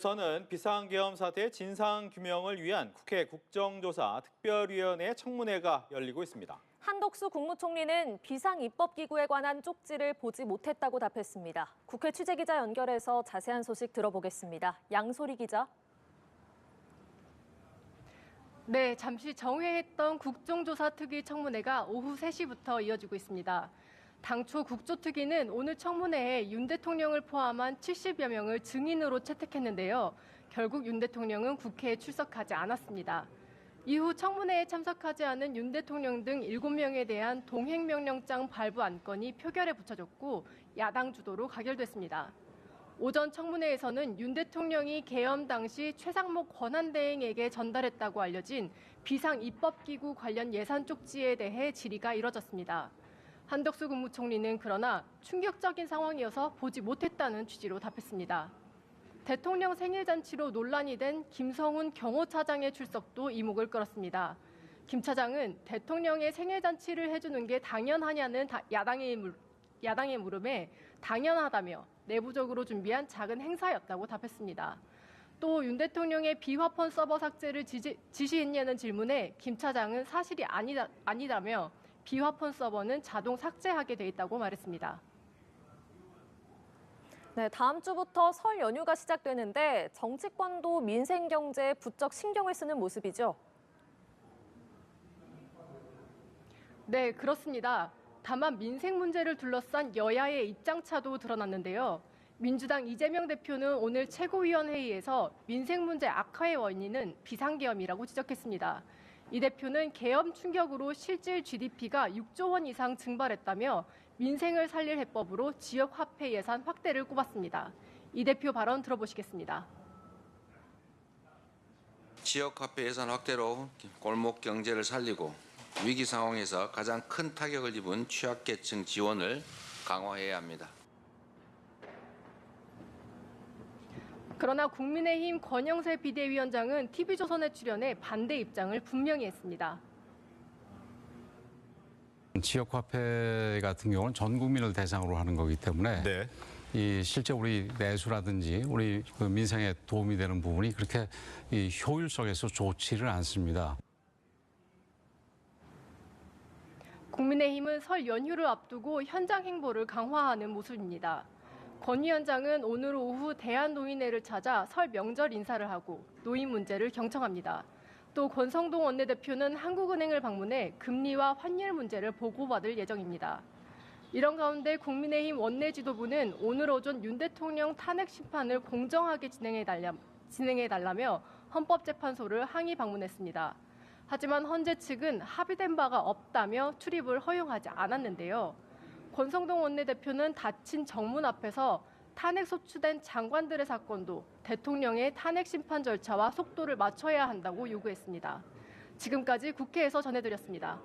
서는 비상계엄 사태 진상규명을 위한 국회 국정조사 특별위원회 청문회가 열리고 있습니다. 한덕수 국무총리는 비상입법기구에 관한 쪽지를 보지 못했다고 답했습니다. 국회 취재기자 연결해서 자세한 소식 들어보겠습니다. 양소리 기자. 네, 잠시 정회했던 국정조사 특위 청문회가 오후 3시부터 이어지고 있습니다. 당초 국조특위는 오늘 청문회에 윤 대통령을 포함한 70여 명을 증인으로 채택했는데요. 결국 윤 대통령은 국회에 출석하지 않았습니다. 이후 청문회에 참석하지 않은 윤 대통령 등 7명에 대한 동행명령장 발부 안건이 표결에 붙여졌고 야당 주도로 가결됐습니다. 오전 청문회에서는 윤 대통령이 계엄 당시 최상목 권한대행에게 전달했다고 알려진 비상입법기구 관련 예산 쪽지에 대해 질의가 이뤄졌습니다. 한덕수 국무총리는 그러나 충격적인 상황이어서 보지 못했다는 취지로 답했습니다. 대통령 생일잔치로 논란이 된 김성훈 경호차장의 출석도 이목을 끌었습니다. 김 차장은 대통령의 생일잔치를 해주는 게 당연하냐는 야당의 물음에 당연하다며 내부적으로 준비한 작은 행사였다고 답했습니다. 또 윤 대통령의 비화폰 서버 삭제를 지시했냐는 질문에 김 차장은 사실이 아니다며 비화폰 서버는 자동 삭제하게 돼 있다고 말했습니다. 네, 다음 주부터 설 연휴가 시작되는데 정치권도 민생 경제에 부쩍 신경을 쓰는 모습이죠. 네, 그렇습니다. 다만 민생 문제를 둘러싼 여야의 입장차도 드러났는데요. 민주당 이재명 대표는 오늘 최고위원회의에서 민생 문제 악화의 원인은 비상계엄이라고 지적했습니다. 이 대표는 계엄 충격으로 실질 GDP가 6조 원 이상 증발했다며 민생을 살릴 해법으로 지역화폐 예산 확대를 꼽았습니다. 이 대표 발언 들어보시겠습니다. 지역화폐 예산 확대로 골목 경제를 살리고 위기 상황에서 가장 큰 타격을 입은 취약계층 지원을 강화해야 합니다. 그러나 국민의힘 권영세 비대위원장은 TV조선에 출연해 반대 입장을 분명히 했습니다. 지역화폐 같은 경우는 전 국민을 대상으로 하는 거기 때문에 이 실제 우리 내수라든지 우리 그 민생에 도움이 되는 부분이 그렇게 이 효율성에서 좋지를 않습니다. 국민의힘은 설 연휴를 앞두고 현장 행보를 강화하는 모습입니다. 권 위원장은 오늘 오후 대한노인회를 찾아 설 명절 인사를 하고 노인 문제를 경청합니다. 또 권성동 원내대표는 한국은행을 방문해 금리와 환율 문제를 보고받을 예정입니다. 이런 가운데 국민의힘 원내 지도부는 오늘 오전 윤 대통령 탄핵 심판을 공정하게 진행해달라며 헌법재판소를 항의 방문했습니다. 하지만 헌재 측은 합의된 바가 없다며 출입을 허용하지 않았는데요. 권성동 원내대표는 닫힌 정문 앞에서 탄핵 소추된 장관들의 사건도 대통령의 탄핵 심판 절차와 속도를 맞춰야 한다고 요구했습니다. 지금까지 국회에서 전해드렸습니다.